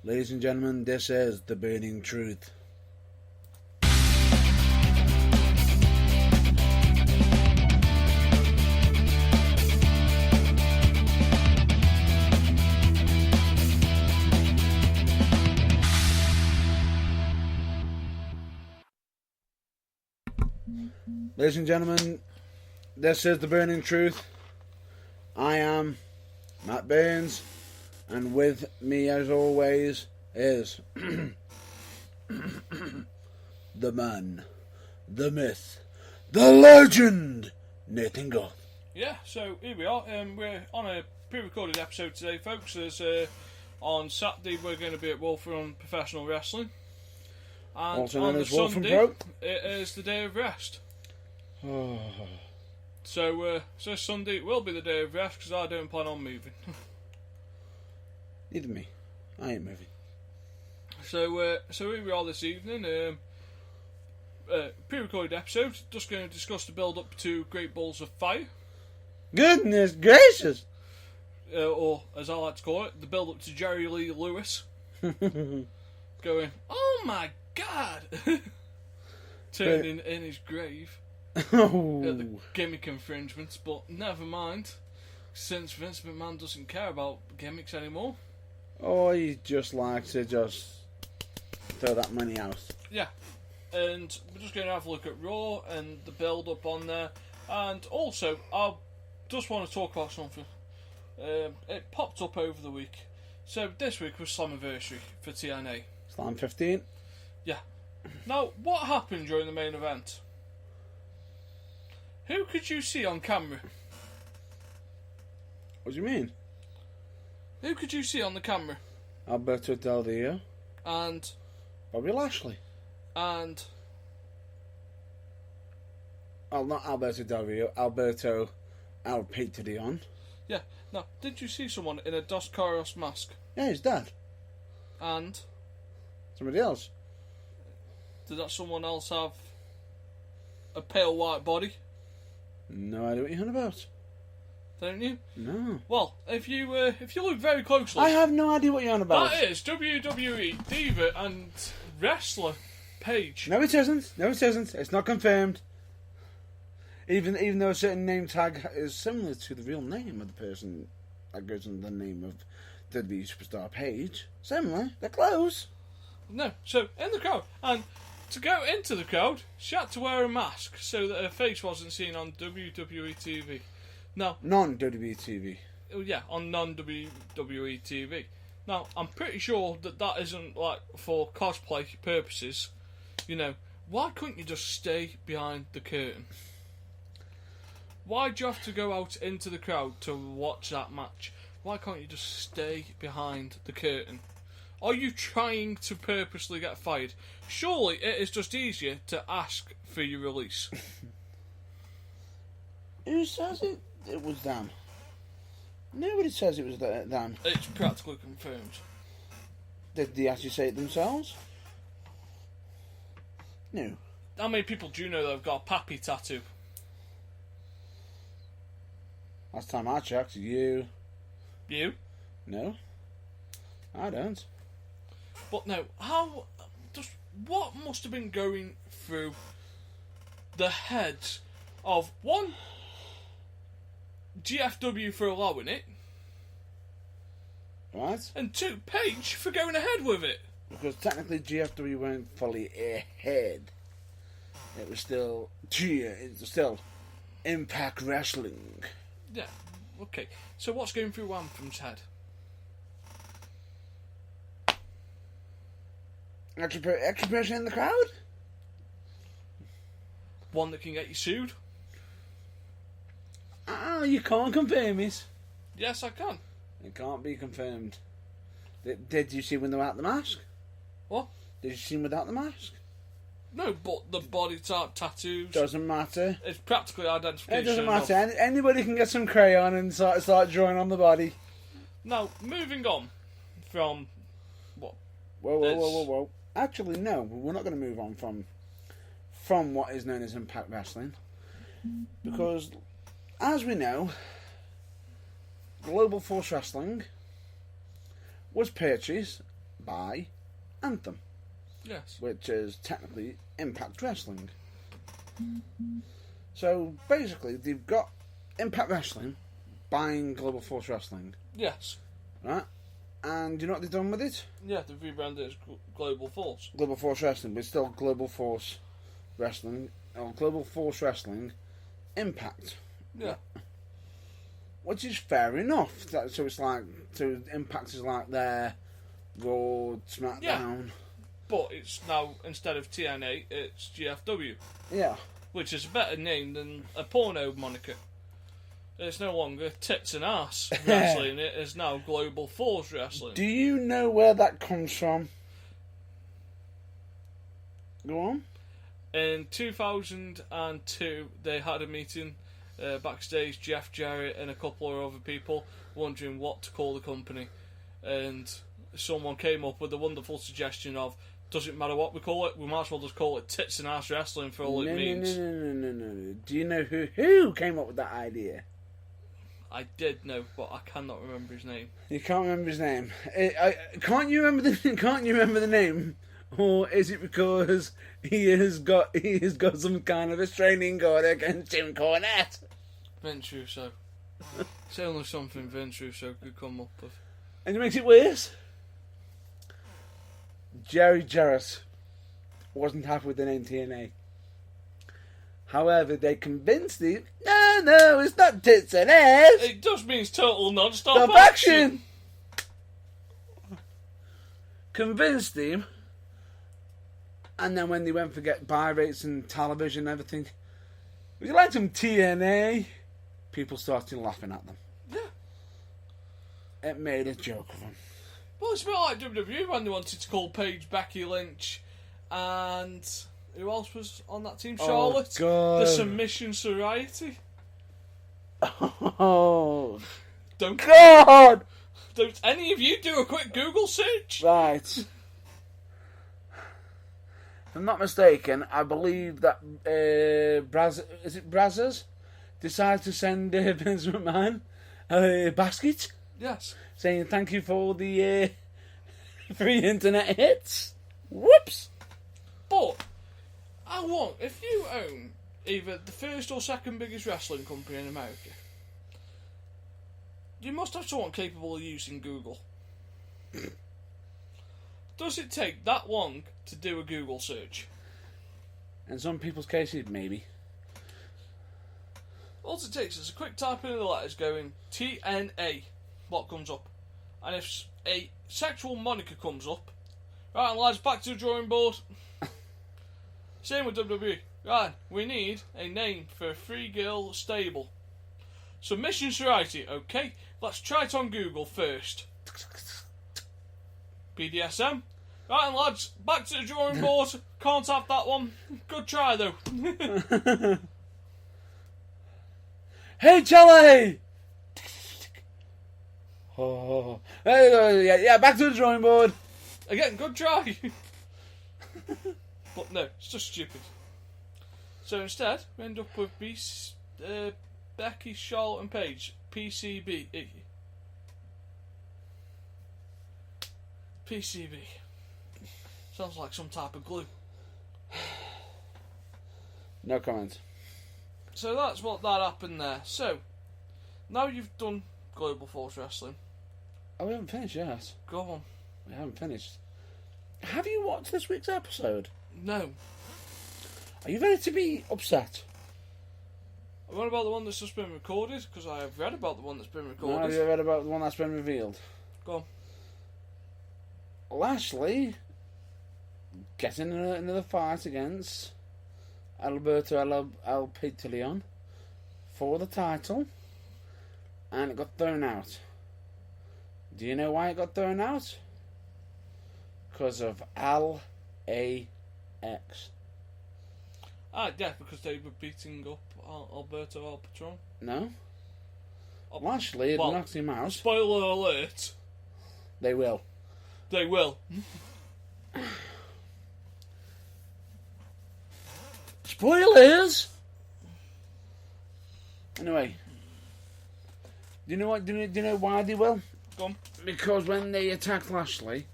Ladies and gentlemen, this is The Burning Truth. Ladies and gentlemen, this is The Burning Truth. I am Matt Burns, and with me as always is the man, the myth, the legend, Nathan Goth. Yeah, so here we are. We're on a pre-recorded episode today, folks. As on Saturday we're going to be at Wolverhampton Professional Wrestling, and Also on known the as Wolf and Sunday Pro. it is the day of rest. Oh. So Sunday will be the day of rest because I don't plan on moving. Neither me. I ain't moving. So here we are this evening. Pre-recorded episode. Just going to discuss the build-up to Great Balls of Fire, Goodness gracious! or as I like to call it, the build-up to Jerry Lee Lewis. Going, oh my God! Turning in his grave at the gimmick infringements, but never mind, since Vince McMahon doesn't care about gimmicks anymore. Oh, he just likes to just throw that money out. Yeah, and we're just going to have a look at Raw and the build-up on there, and also I just want to talk about something. It popped up over the week. So this week was Slammiversary for TNA. Slam 15. Yeah. Now, what happened during the main event? Who could you see on camera? What do you mean? Who could you see on the camera? Alberto Del Rio. And Bobby Lashley. oh, Not Alberto Del Rio. Alberto El Patreon. yeah. Now, did you see someone in a Dos Caras mask? Yeah, his dad. And Somebody else. did that someone else have a pale white body? No idea what you're on about. Don't you? No. Well, if you look very closely, I have no idea what you're on about. that is WWE Diva and wrestler Paige. No, it isn't. No, it isn't. It's not confirmed. Even though a certain name tag is similar to the real name of the person that goes under the name of WWE Superstar Paige. Similar. They're close. No, so in the crowd, and to go into the crowd, she had to wear a mask so that her face wasn't seen on WWE TV. Now, Non-WWE TV. yeah, on non-WWE TV. Now, I'm pretty sure that isn't like for cosplay purposes. You know, why couldn't you just stay behind the curtain? Why do you have to go out into the crowd to watch that match? Why can't you just stay behind the curtain? Are you trying to purposely get fired? Surely it is just easier to ask for your release. Who says it was them? Nobody says it was them. It's practically confirmed. Did they actually say it themselves? No. How many people do you know that have got a Pappy tattoo? Last time I checked, you. You? No. I don't. But no, what must have been going through the heads of one, GFW for allowing it, Right? and two, Paige for going ahead with it. Because technically GFW weren't fully ahead. It was still Impact Wrestling. Yeah, okay. So what's going through Anthem's head? Extra person in the crowd? One that can get you sued? You can't confirm it. Yes, I can. It can't be confirmed. Did you see when they were without the mask? What? Did you see them without the mask? No, but the body type tattoos. Doesn't matter. It's practically identification. It doesn't matter. enough. Anybody can get some crayon and start drawing on the body. Now, moving on from what? Whoa. Actually, no. We're not going to move on from what is known as Impact Wrestling. Because, as we know, Global Force Wrestling was purchased by Anthem, Yes. which is technically Impact Wrestling. So basically, they've got Impact Wrestling buying Global Force Wrestling, Yes. right? And you know what they've done with it? Yeah, they've rebranded it as Global Force. Global Force Wrestling, but it's still Global Force Wrestling, or Global Force Wrestling Impact. Yeah. Which is fair enough. So it's like, so Impact is like their Raw, SmackDown. But it's now, instead of TNA, it's GFW, Yeah. which is a better name than a porno moniker. It's no longer Tits and Ass Wrestling, it is now Global Force Wrestling. Do you know where that comes from? Go on. In 2002, they had a meeting backstage, Jeff Jarrett and a couple of other people, wondering what to call the company. And someone came up with a wonderful suggestion of, doesn't matter what we call it, we might as well just call it Tits and Ass Wrestling for all it means. No. Do you know who came up with that idea? I did know, but I cannot remember his name. You can't remember his name. Can't you remember the name? Or is it because he has got some kind of a restraining order against Jim Cornette? Vince Russo. It's only something Vince Russo could come up with. And it makes it worse. Jerry Jarrett wasn't happy with the name TNA. However, they convinced him, no, it's not Tits and Ass. It just means total non-stop Stop action. Convinced him. And then when they went for get buy rates and television and everything, would you like some TNA? People started laughing at them. Yeah. It made a joke of them. Well, it's a bit like WWE when they wanted to call Paige Becky Lynch and who else was on that team? Charlotte. God. The Submission Society. Oh, Don't God! Don't any of you do a quick Google search? Right. If I'm not mistaken, I believe that Brazzers decided to send Vince McMahon a basket Yes. saying thank you for all the free internet hits. Whoops! But I want, if you own either the first or second biggest wrestling company in America, you must have someone capable of using Google. Does it take that long to do a Google search? In some people's cases, maybe. All it takes is a quick type in the letters going TNA, what comes up. And if a sexual moniker comes up, right, lads, back to the drawing board. Same with WWE. Right, we need a name for a three-girl stable. Submission Society, okay, let's try it on Google first. BDSM. Right, and lads, back to the drawing board. Can't have that one. Good try, though. Hey, Charlie! Oh, yeah, back to the drawing board. Again, good try. But no, it's just stupid. So instead, we end up with Becky, Charlotte, and Paige. PCB. PCB. Sounds like some type of glue. No comment. So that's what that happened there. So, now you've done Global Force Wrestling. Oh, we haven't finished yet. Go on. We haven't finished. Have you watched this week's episode? No. Are you ready to be upset? What about the one that's just been recorded? Because I have read about the one that's been No, recorded. have you read about the one that's been revealed? Go on. Lashley getting another fight against Alberto El Patillon for the title, and it got thrown out. Do you know why it got thrown out? Because of LAX. Yeah, because they were beating up Alberto El Patron. No. Lashley had knocked him out. Spoiler alert. They will. They will. Spoilers! Anyway. Do you know what? Do you know why they will? Go on. Because when they attacked Lashley,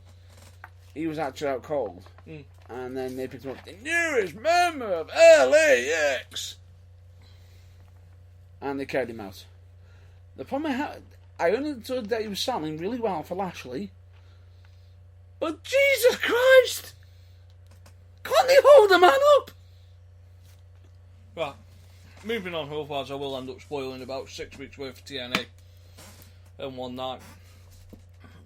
he was actually out cold. Mm. And then they picked him up, the newest member of LAX. And they carried him out. The problem I understood that he was selling really well for Lashley. But Jesus Christ! Can't they hold the man up? Right. Moving on, otherwise I will end up spoiling about 6 weeks worth of TNA in one night.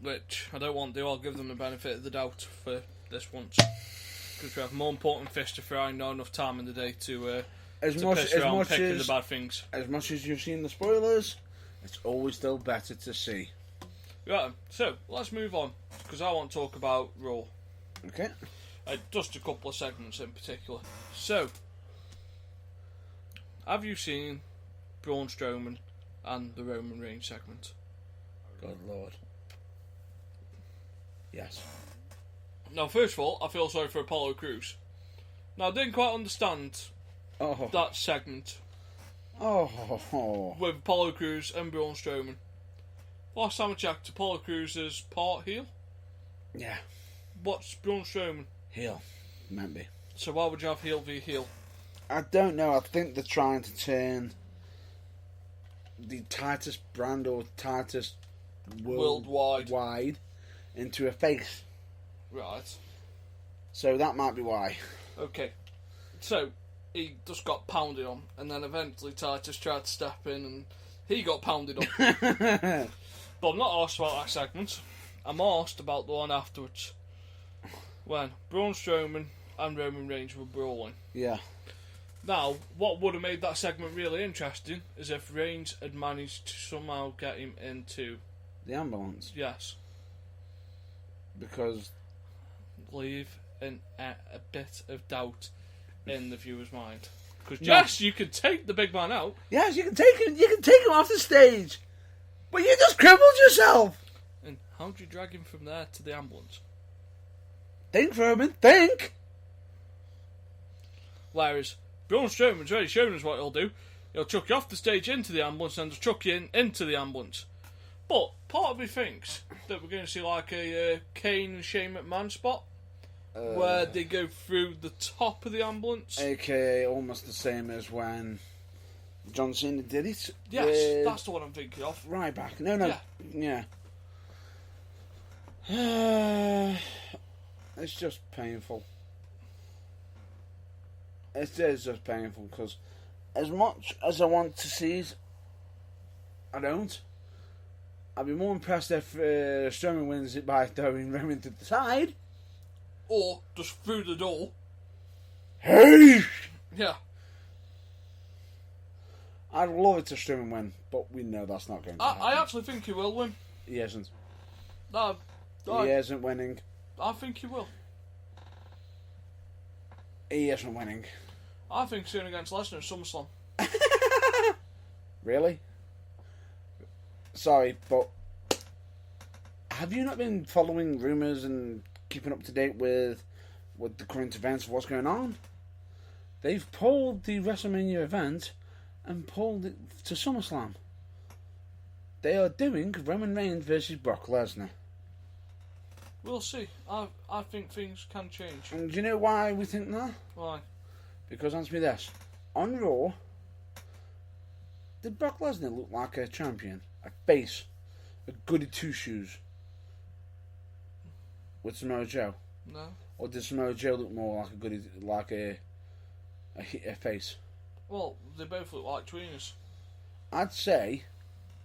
Which I don't want to do. I'll give them the benefit of the doubt for this once. Because we have more important fish to fry and not enough time in the day to piss around picking the bad things. As much as you've seen the spoilers, it's always still better to see. Right, so let's move on. Because I want to talk about Raw. Okay. Just a couple of segments in particular. So, have you seen Braun Strowman and the Roman Reigns segment? Good Lord. Yes. Now, first of all, I feel sorry for Apollo Crews. Now, I didn't quite understand that segment with Apollo Crews and Braun Strowman. Last time I checked, Apollo Crews is part heel. Yeah. What's Braun Strowman? Heel. Might be. So why would you have heel v heel? I don't know. I think they're trying to turn the tightest brand or tightest worldwide into a face. Right. So that might be why. Okay. So, he just got pounded on, and then eventually Titus tried to step in, and he got pounded on. But I'm not asked about that segment. I'm asked about the one afterwards. When Braun Strowman and Roman Reigns were brawling. Yeah. Now, what would have made that segment really interesting is if Reigns had managed to somehow get him into the ambulance. Yes. Because leave a bit of doubt in the viewer's mind. Because yes, you can take the big man out. Yes, you can take him. You can take him off the stage, but you just crippled yourself. And how do you drag him from there to the ambulance? Think, Roman. Think. Whereas Braun Strowman's already shown us what he'll do. He'll chuck you off the stage into the ambulance and just chuck you into the ambulance. But part of me thinks that we're going to see like a Kane and Shane McMahon spot where they go through the top of the ambulance. AKA almost the same as when John Cena did it. Yes, that's the one I'm thinking of. Ryback. No. Yeah. It's just painful. It is just painful because as much as I want to see it, I don't. I'd be more impressed if Strowman wins it by throwing Roman to the side. Or just through the door. Hey! Yeah. I'd love it to Strowman win, but we know that's not going to happen. I actually think he will win. He isn't. He isn't winning. I think he will. He isn't winning. I think soon against Lesnar at SummerSlam. Really? Sorry, but have you not been following rumours and keeping up to date with the current events of what's going on? They've pulled the WrestleMania event and pulled it to SummerSlam. They are doing Roman Reigns versus Brock Lesnar. We'll see. I think things can change. And do you know why we think that? Why? Because answer me this. On Raw, did Brock Lesnar look like a champion? A face? A goody two-shoes? With Samoa Joe? No. Or did Samoa Joe look more like a goody, like a face? Well, they both look like tweeners. I'd say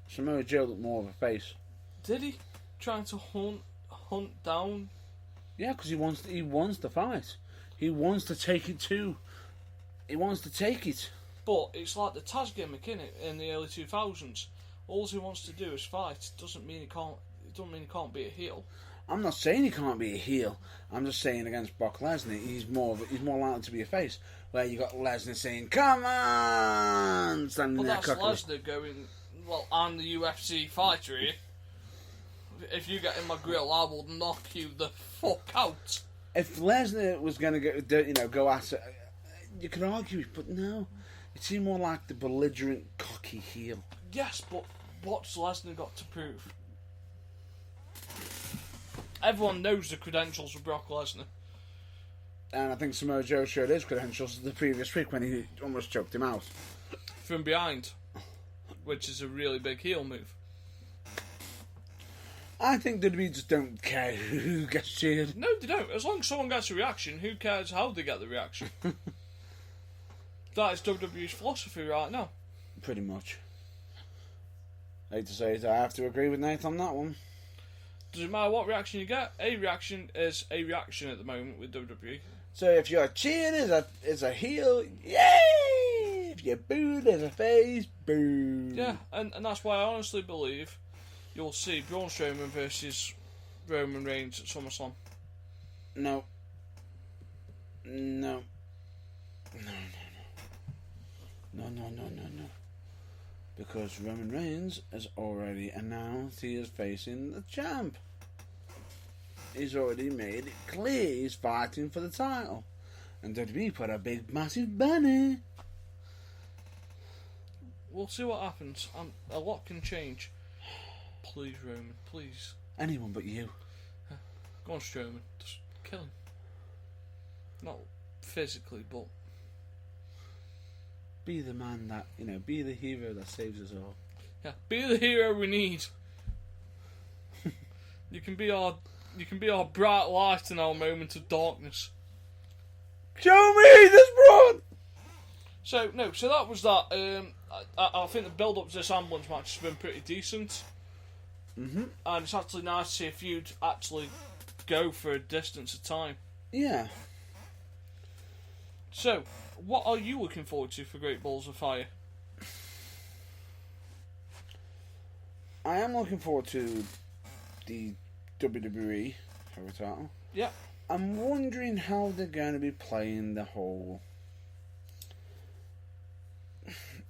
Samoa Joe looked more of a face. Did he? Trying to hunt down? Yeah, because he wants to fight. He wants to take it too. He wants to take it. But it's like the Taz gimmick, innit? In the early 2000s, all he wants to do is fight. Doesn't mean he can't. It doesn't mean he can't be a heel. I'm not saying he can't be a heel. I'm just saying against Brock Lesnar, he's more likely to be a face. Where you got Lesnar saying, "Come on!" standing Well, there that's cockily. Lesnar going. Well, I'm the UFC fighter here. If you get in my grill, I will knock you the fuck out. If Lesnar was going to go at it, you could argue it, but no. It seemed more like the belligerent, cocky heel. Yes, but what's Lesnar got to prove? everyone knows the credentials of Brock Lesnar. And I think Samoa Joe showed his credentials the previous week when he almost choked him out. From behind, which is a really big heel move. I think WWE just don't care who gets cheered. No, they don't. As long as someone gets a reaction, who cares how they get the reaction? That is WWE's philosophy right now. Pretty much. I hate to say it, I have to agree with Nate on that one. Doesn't matter what reaction you get, a reaction is a reaction at the moment with WWE. So if you're cheered as a heel, yay! If you're booed as a face, boo. Yeah, and that's why I honestly believe you'll see Braun Strowman versus Roman Reigns at SummerSlam. No. No. No. Because Roman Reigns has already announced he is facing the champ. He's already made it clear he's fighting for the title. And WWE put a big, massive banner. We'll see what happens. A lot can change. Please, Roman, please. Anyone but you. Go on, Strowman. Just kill him. Not physically, but... Be the man that, be the hero that saves us all. Yeah, be the hero we need. You can be our bright light in our moment of darkness. Show me this Braun! So that was that. I think the build up to this ambulance match has been pretty decent. Mm-hmm. And it's actually nice to see a feud actually go for a distance of time. Yeah. So, what are you looking forward to for Great Balls of Fire? I am looking forward to the WWE title. Yeah. I'm wondering how they're going to be playing the whole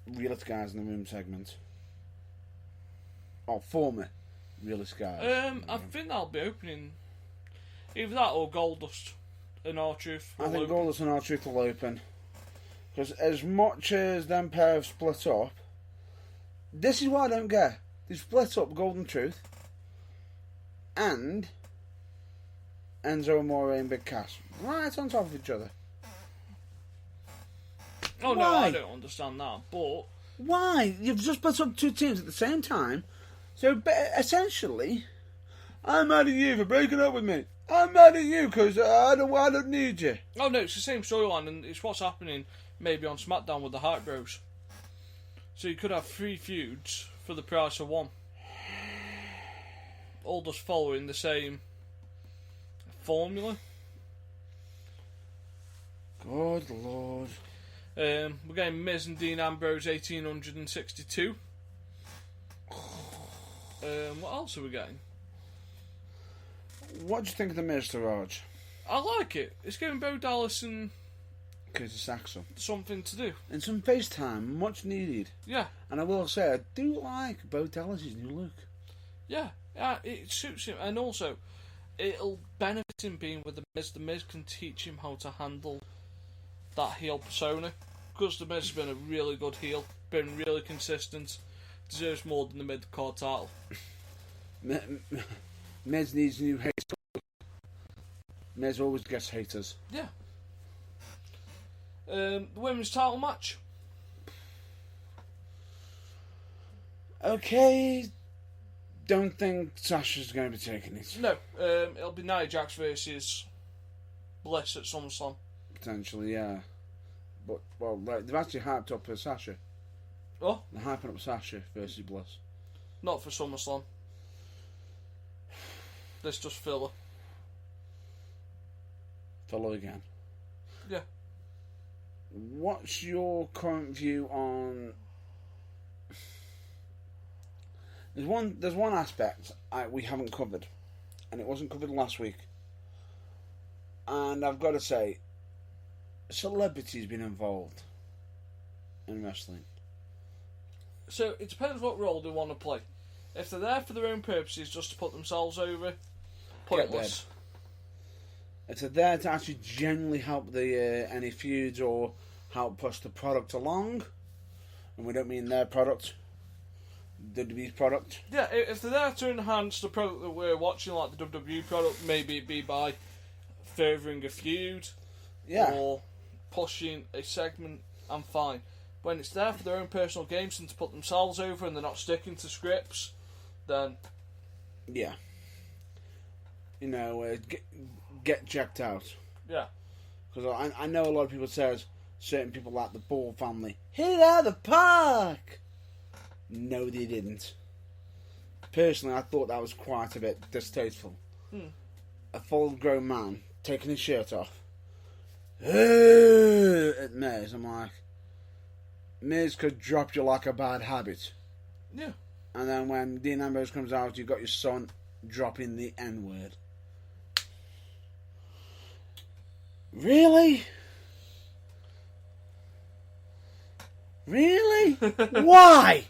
realist guys in the room segment. Or former realist guys. I think that'll be opening either that or Goldust and R-Truth. I think Goldust and R-Truth will open. Because as much as them pair have split up, this is what I don't get. They split up Golden Truth and Enzo Amore and Big Cass right on top of each other. Oh, no, I don't understand that, but... Why? You've just split up two teams at the same time. So, essentially, I'm mad at you for breaking up with me. I'm mad at you because I don't need you. Oh, no, it's the same storyline, and it's what's happening maybe on SmackDown with the Hype Bros. So you could have 3 feuds for the price of 1. All just following the same formula. Good Lord. We're getting Miz and Dean Ambrose 1862. What else are we getting? What do you think of the Miz to Raj? I like it. It's giving Bo Dallas and Curtis Axel something to do. And some face time, much needed. Yeah. And I will say, I do like Bo Dallas' new look. Yeah, it suits him. And also, it'll benefit him being with the Miz. The Miz can teach him how to handle that heel persona. Because the Miz has been a really good heel, been really consistent, deserves more than the mid-card title. Miz needs new haters. Miz always gets haters. Yeah. The women's title match. Okay. Don't think Sasha's going to be taking it. No. It'll be Nia Jax versus Bliss at SummerSlam. Potentially, yeah. But, well, they've actually hyped up Sasha. Oh? They're hyping up Sasha versus Bliss. Not for SummerSlam. This just filler. Filler again. Yeah. What's your current view on... There's one aspect we haven't covered, and it wasn't covered last week. And I've got to say, celebrities been involved in wrestling. So it depends what role they want to play. If they're there for their own purposes, just to put themselves over, pointless. If they're there to actually genuinely help the any feuds or help push the product along, and we don't mean their product, WWE's product. Yeah, if they're there to enhance the product that we're watching, like the WWE product, maybe it be by furthering a feud Yeah. or pushing a segment, I'm fine. When it's there for their own personal games and to put themselves over and they're not sticking to scripts, then Yeah. You know, get checked out. yeah. Because I know a lot of people says certain people like the Ball family hit it out of the park. No, they didn't. Personally, I thought that was quite a bit distasteful. A full-grown man taking his shirt off at Miz. I'm like, Miz could drop you like a bad habit. Yeah. And then when Dean Ambrose comes out, you've got your son dropping the N-word. Really? Really? Why?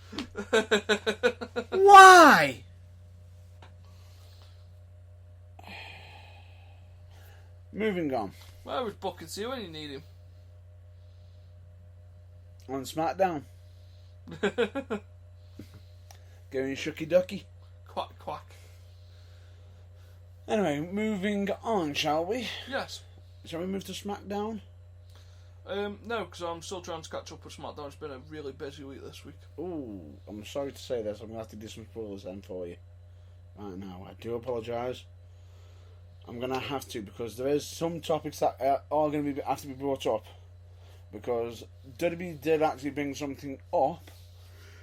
Why? Moving on. Where was Booker T when you need him? On SmackDown. Going shucky ducky. Quack, quack. Anyway, moving on, shall we? Yes. Shall we move to SmackDown? No, because I'm still trying to catch up with SmackDown. It's been a really busy week this week. Ooh, I'm sorry to say this. I'm going to have to do some spoilers then for you. Right now, I do apologise. I'm going to have to, because there is some topics that are going to have to be brought up. Because WWE did actually bring something up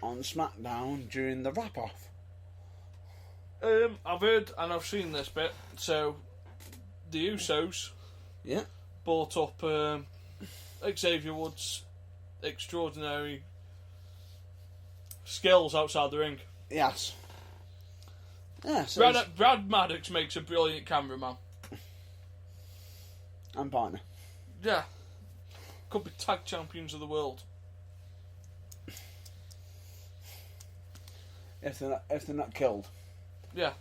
on SmackDown during the wrap-off. I've heard and I've seen this bit. So, the Usos Yeah. brought up Xavier Woods' extraordinary skills outside the ring. Yes. Yeah, so Brad Maddox makes a brilliant cameraman. and partner. Yeah. Could be tag champions of the world. If they're not killed. Yeah.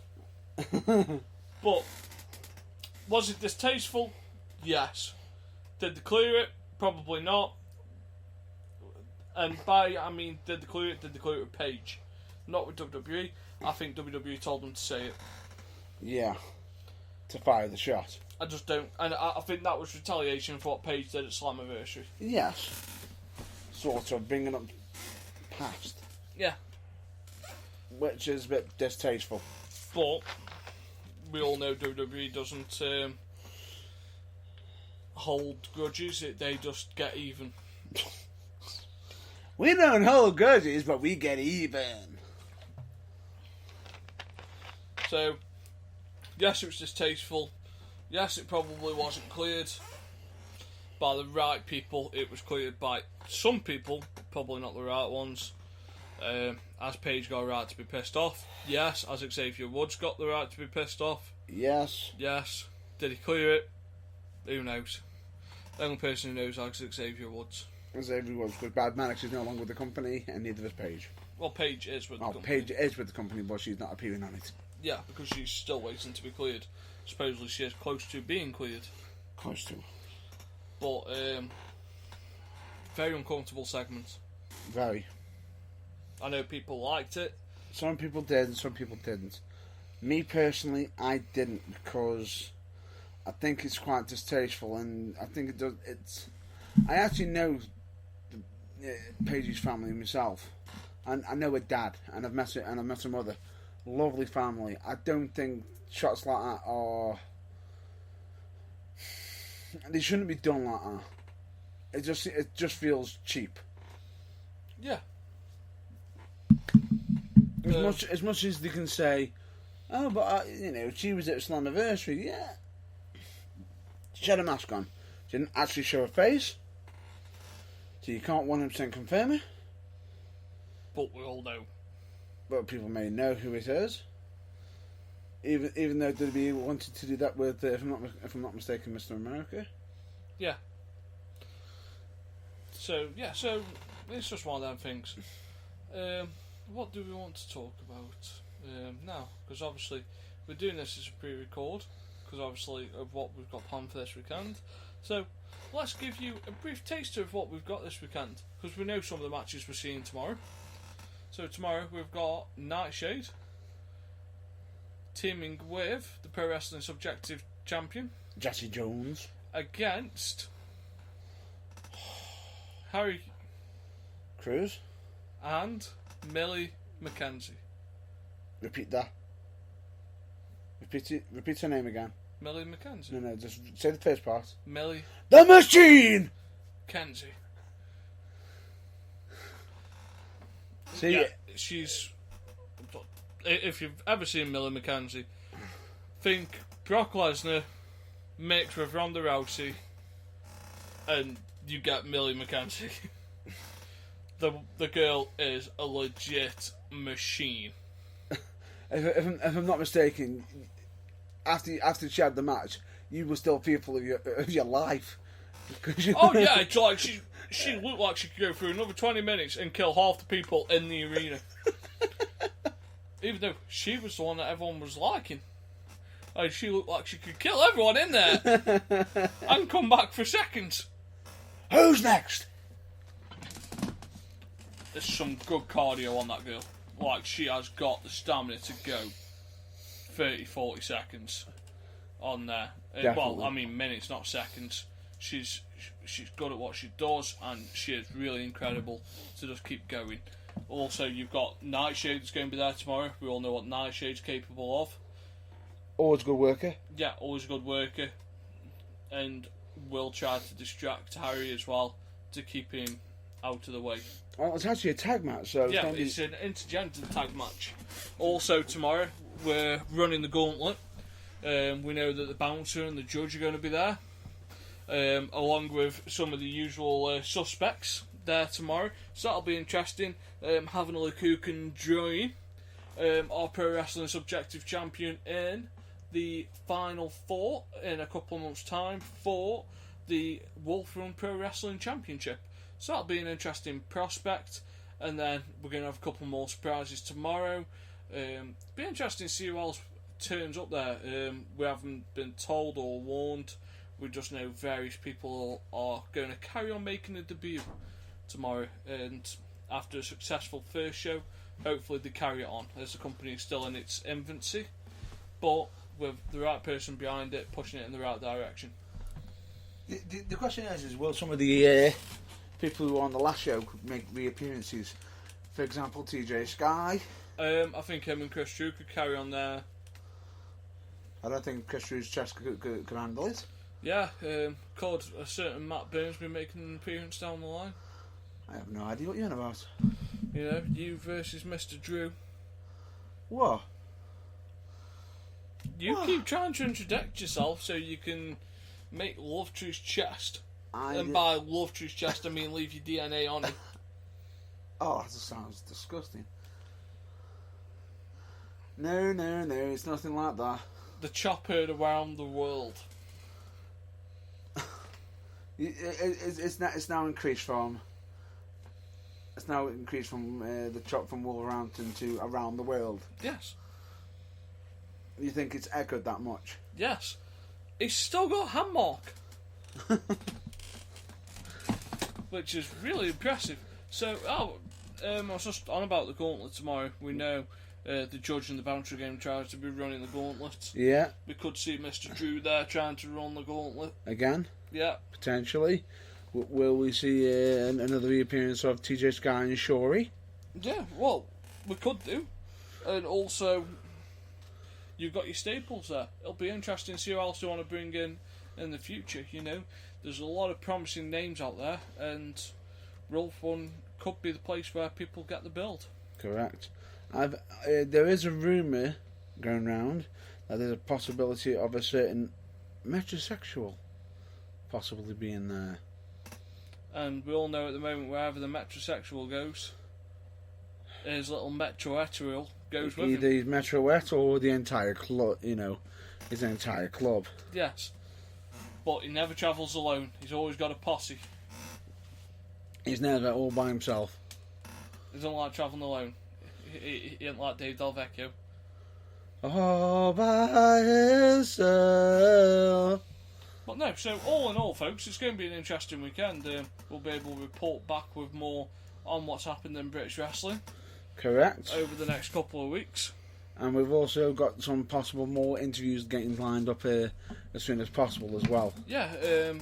But, was it distasteful? Yes. Did they clear it? Probably not. And by, I mean, did they clear it with Paige? Not with WWE. I think WWE told them to say it. Yeah. To fire the shot. I just don't. And I think that was retaliation for what Paige did at Slammiversary. Yes. Sort of bringing up past. Yeah. Which is a bit distasteful. But, we all know WWE doesn't hold grudges, they just get even. We don't hold grudges, but we get even. So, yes, it was distasteful. Yes, it probably wasn't cleared by the right people. It was cleared by some people, probably not the right ones. Has Paige got a right to be pissed off? Yes. Has Xavier Woods got the right to be pissed off? Yes. Yes. Did he clear it? Who knows? The only person who knows is Xavier Woods. Xavier Woods, because Brad Maddox is no longer with the company, and neither is Paige. Well, Paige is with the company. Paige is with the company, but she's not appearing on it. Yeah, because she's still waiting to be cleared. Supposedly she is close to being cleared. Close to. But, very uncomfortable segment. Very. I know people liked it. Some people did and some people didn't. Me personally, I didn't, because I think it's quite distasteful, and I think it does. I actually know Paige's family myself, and I know her dad, and I've met her mother. Lovely family. I don't think shots like that are. They shouldn't be done like that. It just feels cheap. Yeah. As much as they can say, oh, but she was at Slammiversary. Yeah, she had a mask on. She didn't actually show her face, so you can't 100% confirm it. But we all know. But people may know who it is. Even though WWE wanted to do that with, if I'm not mistaken, Mr. America. Yeah. So it's just one of them things. What do we want to talk about now? Because obviously we're doing this as a pre-record, because obviously of what we've got planned for this weekend. So let's give you a brief taster of what we've got this weekend, because we know some of the matches we're seeing tomorrow. So tomorrow we've got Nightshade teaming with the Pro Wrestling Subjective Champion Jesse Jones against Harry Cruz. and Millie McKenzie. Repeat that. Repeat her name again. Millie McKenzie. No, just say the first part. Millie The Machine! Kenzie. See, Yeah, she's. If you've ever seen Millie McKenzie, think Brock Lesnar mixed with Ronda Rousey, and you get Millie McKenzie. The girl is a legit machine. if I'm not mistaken, after she had the match, you were still fearful of your life. Oh yeah, it's like she looked like she could go through another 20 minutes and kill half the people in the arena. Even though she was the one that everyone was liking. Like, she looked like she could kill everyone in there and come back for seconds. Who's next? There's some good cardio on that girl. Like, she has got the stamina to go 30, 40 seconds on there. Well, I mean minutes, not seconds. She's good at what she does, and she is really incredible to just keep going. Also, you've got Nightshade that's going to be there tomorrow. We all know what Nightshade's capable of. Always a good worker. Yeah, always a good worker. And will try to distract Harry as well to keep him out of the way. Well, it's actually a tag match, so Yeah, it's an intergender tag match. Also tomorrow, we're running the gauntlet. We know that the bouncer and the judge are going to be there, along with some of the usual suspects there tomorrow. So that'll be interesting. Having a look who can join our Pro Wrestling Subjective Champion in the Final Four in a couple of months' time for the Wolf Run Pro Wrestling Championship. So that'll be an interesting prospect. And then we're going to have a couple more surprises tomorrow. Be interesting to see who else turns up there. We haven't been told or warned. We just know various people are going to carry on making a debut tomorrow. And after a successful first show, hopefully they carry it on, as the company is still in its infancy. But with the right person behind it, pushing it in the right direction. The question is will some of the people who were on the last show make reappearances? For example, TJ Sky. I think him and Chris Drew could carry on there. I don't think Chris Drew's chest could handle it. Yeah, could a certain Matt Burns be making an appearance down the line? I have no idea what you're on about. You know, you versus Mr. Drew. What? You keep trying to interject yourself so you can make love to his chest. And by love to his chest, I mean leave your DNA on him. Oh, that just sounds disgusting. No, it's nothing like that. The chop heard around the world. It's now increased from. It's now increased from the chop from Wolverhampton to around the world. Yes. You think it's echoed that much? Yes. He's still got a hand mark. Which is really impressive. So, I was just on about the gauntlet tomorrow. We know the judge and the bouncer game tries to be running the gauntlet. Yeah. We could see Mr. Drew there trying to run the gauntlet. Again? Yeah. Potentially. Will we see another reappearance of TJ Sky and Shorey? Yeah, well, we could do. And also, you've got your staples there. It'll be interesting to see who else you want to bring in the future, you know. There's a lot of promising names out there, and Wolf One could be the place where people get the build. Correct. There is a rumour going round that there's a possibility of a certain metrosexual possibly being there. And we all know at the moment wherever the metrosexual goes, his little metroeterial goes with him. Either he's metroet or the entire club, you know, his entire club. Yes. But he never travels alone. He's always got a posse. He's never all by himself. He doesn't like travelling alone. He ain't like Dave Del Vecchio. All by himself. But no, so all in all, folks, it's going to be an interesting weekend. We'll be able to report back with more on what's happened in British wrestling. Correct. over the next couple of weeks. And we've also got some possible more interviews getting lined up here as soon as possible as well. Yeah,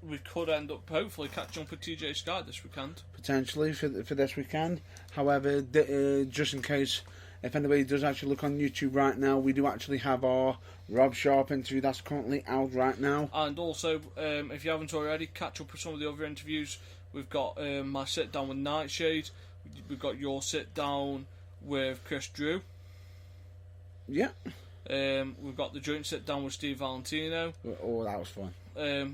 we could end up hopefully catching up with TJ Sky this weekend. Potentially for this weekend. However, just in case, if anybody does actually look on YouTube right now, we do actually have our Rob Sharp interview that's currently out right now. And also, if you haven't already, catch up with some of the other interviews. We've got my sit down with Nightshade. We've got your sit down with Chris Drew. Yeah. We've got the joint sit down with Steve Valentino. Oh, that was fun.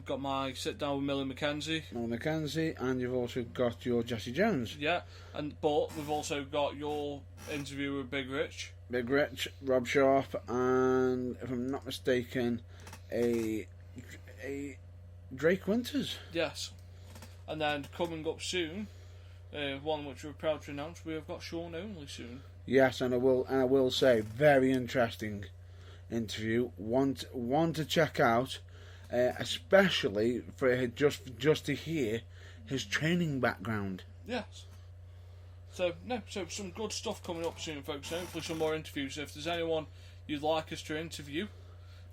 Got my sit down with Millie McKenzie. And you've also got your Jesse Jones. Yeah, but we've also got your interview with Big Rich. Big Rich, Rob Sharp, and if I'm not mistaken, a Drake Winters. Yes. And then coming up soon, one which we're proud to announce, we have got Sean Only soon. Yes, and I will say, very interesting interview. One to check out, especially for just to hear his training background. Yes. So some good stuff coming up soon, folks. Hopefully some more interviews. If there's anyone you'd like us to interview,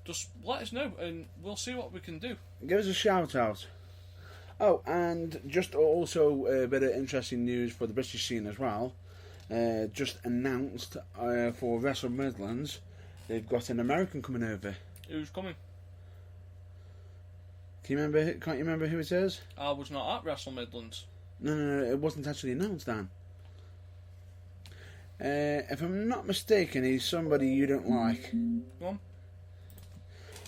just let us know and we'll see what we can do. Give us a shout out. Oh, and just also a bit of interesting news for the British scene as well. Just announced for Wrestle Midlands, they've got an American coming over. Who's coming? Can't you remember who it is? I was not at Wrestle Midlands. No, it wasn't actually announced, Dan. If I'm not mistaken, he's somebody you don't like. Go on.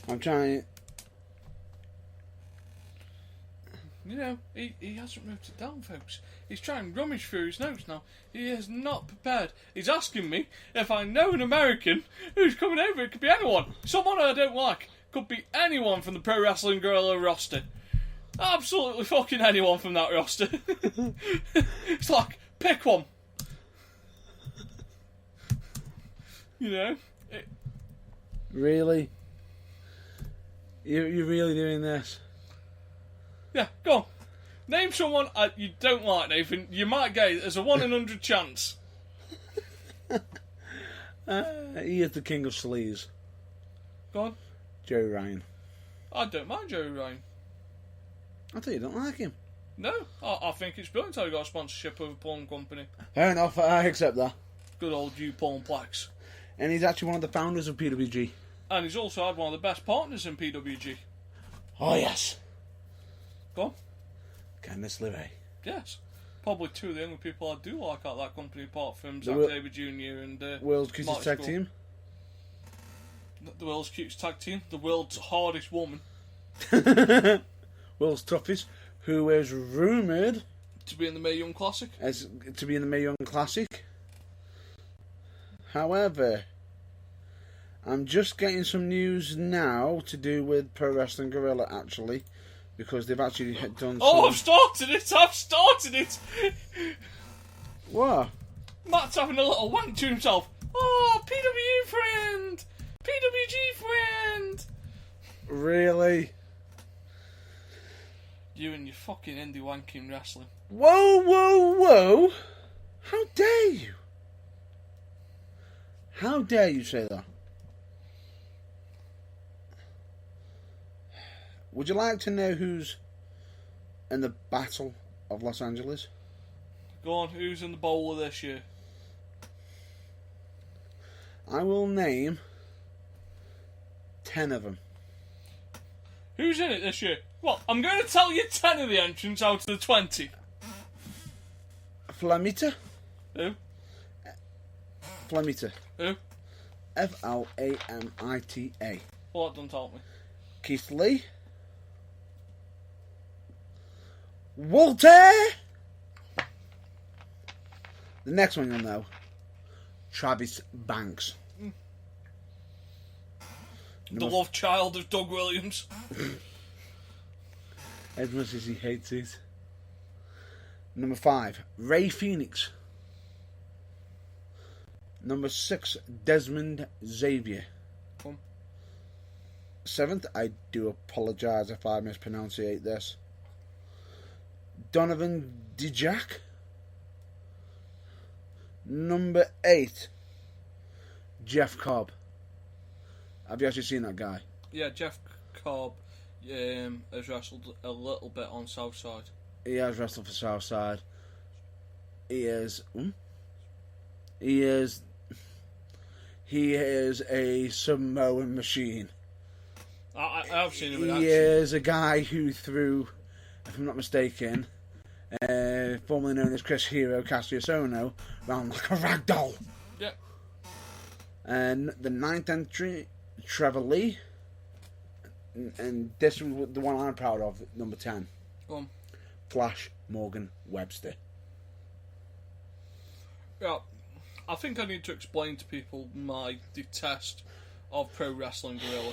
I'm trying. You know, he hasn't wrote it down, folks. He's trying to rummage through his notes now. He is not prepared. He's asking me if I know an American who's coming over. It could be anyone. Someone I don't like. Could be anyone from the Pro Wrestling Guerrilla roster. Absolutely fucking anyone from that roster. It's like, pick one. You know? Really? You're really doing this? Yeah, go on. Name someone you don't like, Nathan. You might get it. There's a 1 in 100 chance. He is the king of sleaze. Go on. Joey Ryan. I don't mind Joey Ryan. I thought you don't like him. No, I think it's brilliant how he got a sponsorship of a porn company. Fair enough, I accept that. Good old YouPornplex. And he's actually one of the founders of PWG. And he's also had one of the best partners in PWG. Oh, yes. Go on. Candice LeRae. Yes. Probably two of the only people I do like out of that company, apart from Zack Sabre Jr. and World's Cutest Mark Tag Skull. Team. The world's cutest tag team. The world's hardest woman. World's toughest, who is rumoured To be in the Mae Young Classic. to be in the Mae Young Classic. However, I'm just getting some news now to do with Pro Wrestling Guerrilla, actually, because they've actually done Oh, some... I've started it! What? Matt's having a little wank to himself. Oh, PW friend! PWG friend! Really? You and your fucking indie wanking wrestling. Whoa! How dare you? How dare you say that? Would you like to know who's in the Battle of Los Angeles? Go on, who's in the bowler this year? I will name 10 of them. Who's in it this year? Well, I'm going to tell you 10 of the entrants out of the 20. Flamita. Who? Flamita. Who? Flamita. Well, that doesn't help me. Keith Lee. Walter. The next one you'll know. Travis Banks. The love child of Doug Williams. As much as he hates it. Number 5, Ray Phoenix. Number 6, Desmond Xavier. Come. 7th, I do apologise if I mispronunciate this. Donovan Dijak. Number 8, Jeff Cobb. Have you actually seen that guy? Yeah, Jeff Cobb has wrestled a little bit on Southside. He has wrestled for Southside. He is a Samoan machine. I've seen him in He action. is a guy who threw, if I'm not mistaken, formerly known as Chris Hero Castiasono, around like a rag doll. Yeah. And the 9th entry, Trevor Lee. And this was the one I'm proud of, number 10. Go on. Flash Morgan Webster. Yeah, I think I need to explain to people my detest of Pro Wrestling Guerrilla.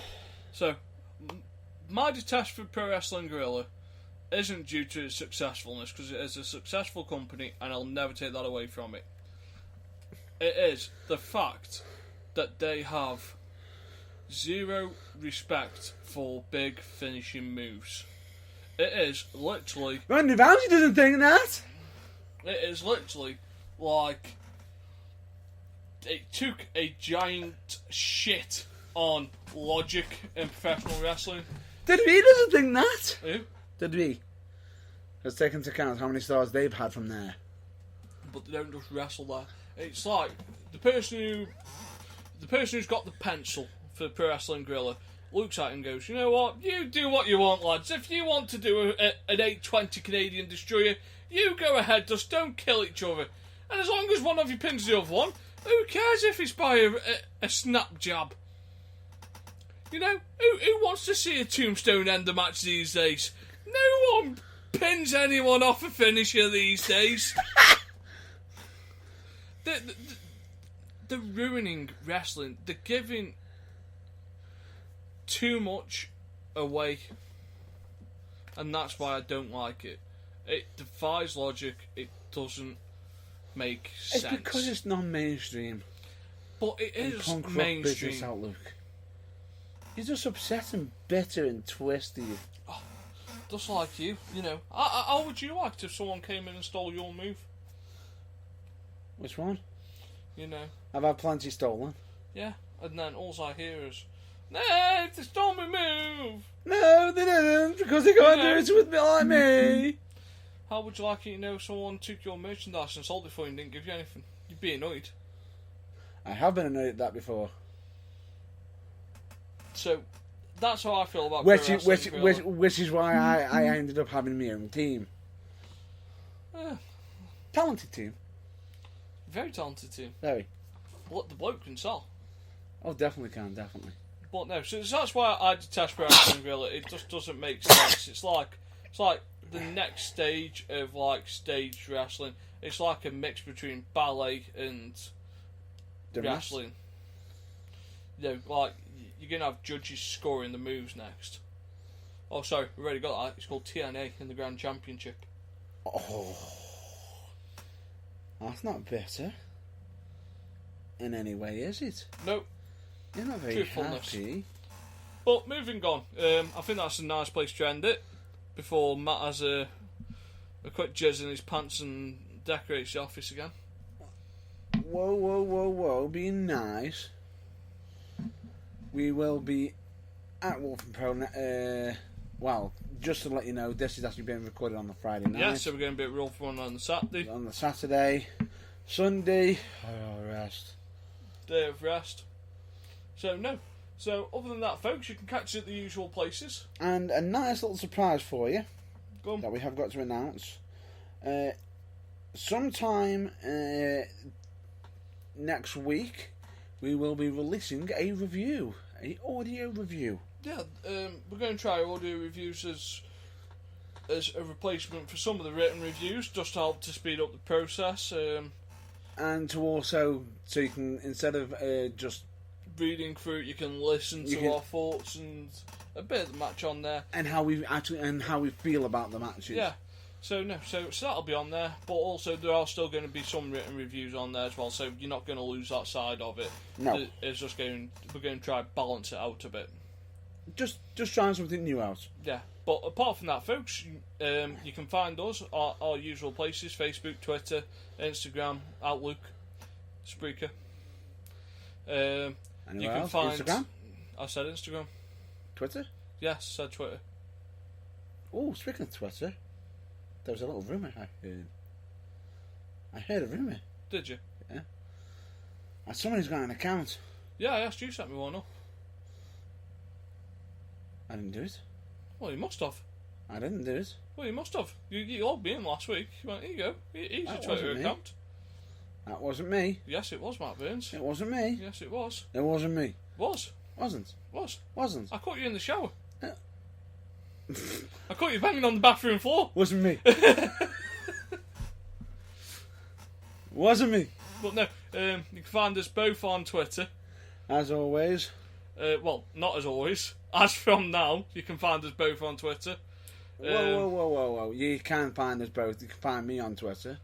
So, my detest for Pro Wrestling Guerrilla isn't due to its successfulness, because it is a successful company and I'll never take that away from it. It is the fact that they have zero respect for big finishing moves. It is literally... Randy Rousey doesn't think that! It is literally like it took a giant shit on logic in professional wrestling. WWE doesn't think that! Who? WWE. Let's take into account how many stars they've had from there. But they don't just wrestle there. It's like the person who's got the pencil for Pro Wrestling Guerrilla looks at it and goes, you know what, you do what you want, lads. If you want to do an 820 Canadian Destroyer, you go ahead, just don't kill each other. And as long as one of you pins the other one, who cares if it's by a snap jab? You know, who wants to see a tombstone ender match these days? No one pins anyone off a finisher these days. They're ruining wrestling. They're giving too much away. And that's why I don't like it. It defies logic. It doesn't make sense. It's because it's non-mainstream. But it is punk rock mainstream. business outlook. You're just upset and bitter and twisty. Just like you, you know. How would you like if someone came in and stole your move? Which one? You know. I've had plenty stolen. Yeah. And then all I hear is, "No, they stole my move." No, they didn't, because they can't do it with me like me. How would you like it, you know, someone took your merchandise and sold it for you and didn't give you anything? You'd be annoyed. I have been annoyed at that before. So, that's how I feel about Which Pro Wrestling Guerrilla. is why I ended up having my own team. Talented team. Very talented team. Very. What the bloke can sell. Oh, definitely can, definitely. But no, so that's why I detest Pro Wrestling Guerrilla. It just doesn't make sense. It's like the next stage of like stage wrestling. It's like a mix between ballet and wrestling. You know, like you're gonna have judges scoring the moves next. Oh, sorry, we already got that. It's called TNA in the Grand Championship. Oh, that's not better in any way, is it? Nope. You're not very Truthfulness. happy. But moving on, I think that's a nice place to end it. Before Matt has a quick jizz in his pants and decorates the office again. Whoa, being nice. We will be at Wolfen Pro. Well, just to let you know, this is actually being recorded on the Friday night. Yeah, so we're going to be at Real Fun on the Saturday. On the Saturday. Sunday, rest. Day of rest. So, no. So, other than that, folks, you can catch us at the usual places. And a nice little surprise for you Go on. that we have got to announce. Sometime next week, we will be releasing a review, an audio review. Yeah, we're going to try audio reviews as a replacement for some of the written reviews, just to help to speed up the process. And to also, so you can, instead of just reading through it, you can listen to our thoughts and a bit of the match on there. And how we feel about the matches. Yeah. So that'll be on there, but also there are still going to be some written reviews on there as well. So you're not going to lose that side of it. No, it's just we're going to try balance it out a bit. Just trying something new out. Yeah, but apart from that, folks, you can find us our usual places: Facebook, Twitter, Instagram, Outlook. Spreaker. Anywhere You can else? find. Instagram? I said Instagram. Twitter? Yes, said Twitter. Oh, speaking of Twitter, there was a little rumour I heard. I heard a rumour. Did you? Somebody's got an account. Yeah, I asked you to set me one up. I didn't do it. Well, you must have. I didn't do it. Well, you must have. You logged me in last week. You went, here you go. Here's your That Twitter wasn't me. account. That wasn't me. Yes, it was, Matt Burns. It wasn't me. Yes, it was. It wasn't me. Was. Wasn't. Was. Wasn't. I caught you in the shower. Yeah. I caught you banging on the bathroom floor. Wasn't me. Wasn't me. But no, you can find us both on Twitter. As always. Well, not as always. As from now, you can find us both on Twitter. Whoa. You can find us both. You can find me on Twitter.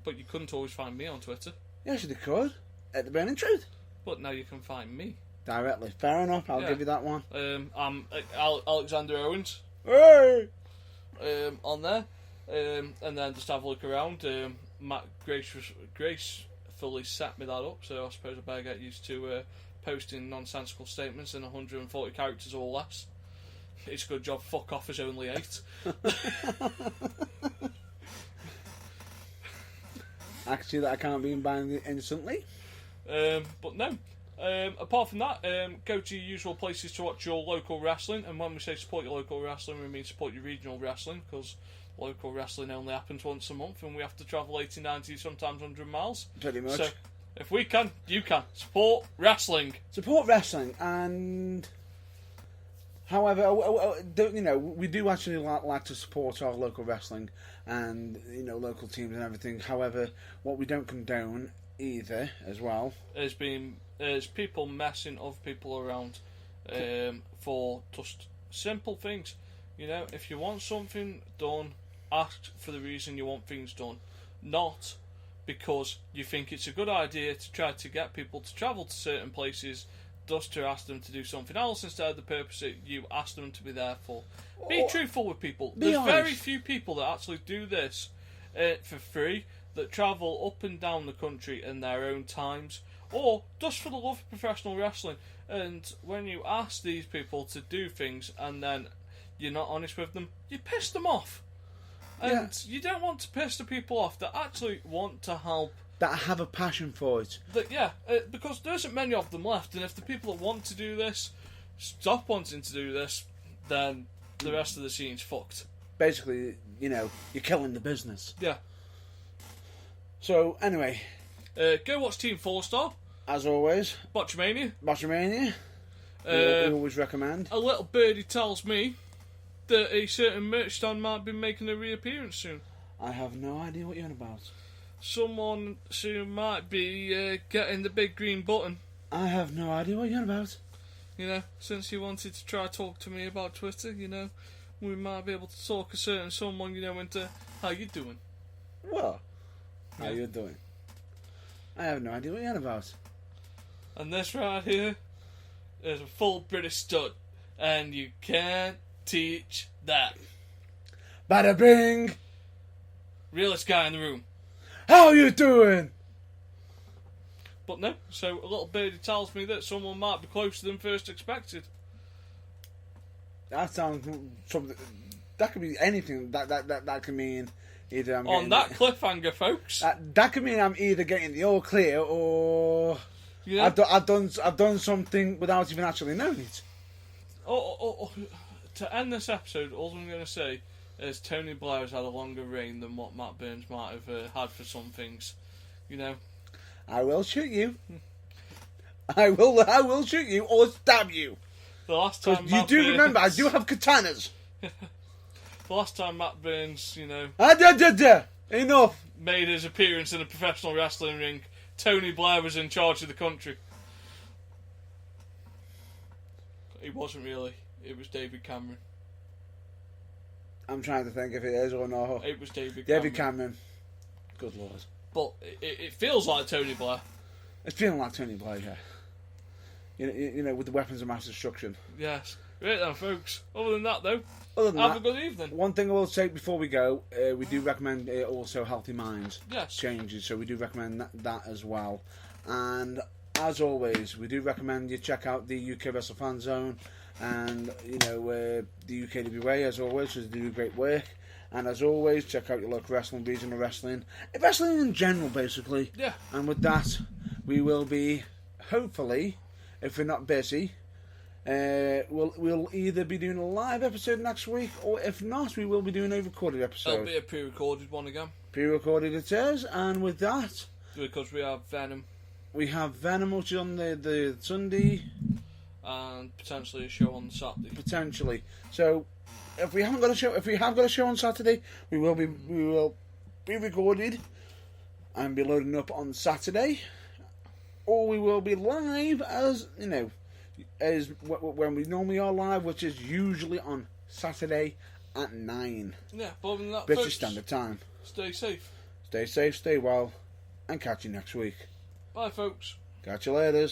But you couldn't always find me on Twitter. Yes, you could. At The Burning Truth. But now you can find me. Directly. Fair enough. I'll Yeah. give you that one. I'm Alexander Owens Hey! on there. And then just have a look around. Matt gracefully set me that up, so I suppose I better get used to posting nonsensical statements in 140 characters or less. It's a good job fuck off is only 8. I can see that I can't be banned instantly. But no. Apart from that, go to your usual places to watch your local wrestling. And when we say support your local wrestling, we mean support your regional wrestling, because local wrestling only happens once a month and we have to travel 80, 90, sometimes 100 miles. Pretty much. So, if we can, you can. Support wrestling. Support wrestling, and however, we do actually like to support our local wrestling and local teams and everything. However, what we don't condone either, as well, is people messing other people around for just simple things. If you want something done, ask for the reason you want things done, not because you think it's a good idea to try to get people to travel to certain places just to ask them to do something else instead of the purpose that you asked them to be there for. Be truthful with people. There's honest. very few people that actually do this for free, that travel up and down the country in their own times, or just for the love of professional wrestling. And when you ask these people to do things and then you're not honest with them, you piss them off. And you don't want to piss the people off that actually want to help. That have a passion for it. Because there isn't many of them left, and if the people that want to do this stop wanting to do this, then the rest of the scene's fucked. Basically, you're killing the business. Yeah. So, anyway. Go watch Team 4-Star. As always. Botchamania. We always recommend. A little birdie tells me that a certain merch stand might be making a reappearance soon. I have no idea what you're on about. Someone soon might be getting the big green button. I have no idea what you're on about. Since you wanted to try talk to me about Twitter, we might be able to talk a certain someone, into how you doing. What? How you doing? I have no idea what you're on about. And this right here is a full British stud, and you can't teach that. Bada bing! Realest guy in the room. How you doing? But no, so a little birdie tells me that someone might be closer than first expected. That sounds something. That could be anything. That could mean either I'm on that cliffhanger, folks. That could mean I'm either getting the all clear or I've done something without even actually knowing it. To end this episode, all I'm going to say is Tony Blair has had a longer reign than what Matt Burns might have had for some things. I will shoot you. I will shoot you or stab you. The last time you do remember, I do have katanas. The last time Matt Burns, enough, made his appearance in a professional wrestling ring, Tony Blair was in charge of the country. He wasn't really. It was David Cameron. I'm trying to think if it is or not. It was David Cameron. Good lord. But it feels like Tony Blair. It's feeling like Tony Blair, yeah. With the weapons of mass destruction. Yes. Right then, folks. Other than that, have a good evening. One thing I will say before we go, we do recommend also Healthy Minds changes, so we do recommend that as well. And as always, we do recommend you check out the UK Wrestle Fan Zone and the UKWA as always, because they do great work. And as always, check out your local wrestling, regional wrestling in general, basically. Yeah. And with that, we will be hopefully, if we're not busy, we'll either be doing a live episode next week, or if not, we will be doing a recorded episode. It'll be a pre-recorded one again. Pre-recorded it is, and with that, because we have Venom. We have Venom, which is on the Sunday, and potentially a show on Saturday. Potentially. So, if we have got a show on Saturday, we will be recorded and be loading up on Saturday, or we will be live as when we normally are live, which is usually on Saturday at 9. Yeah, but other than that, British folks, Standard Time. Stay safe. Stay safe, stay well, and catch you next week. Bye, folks. Catch you later.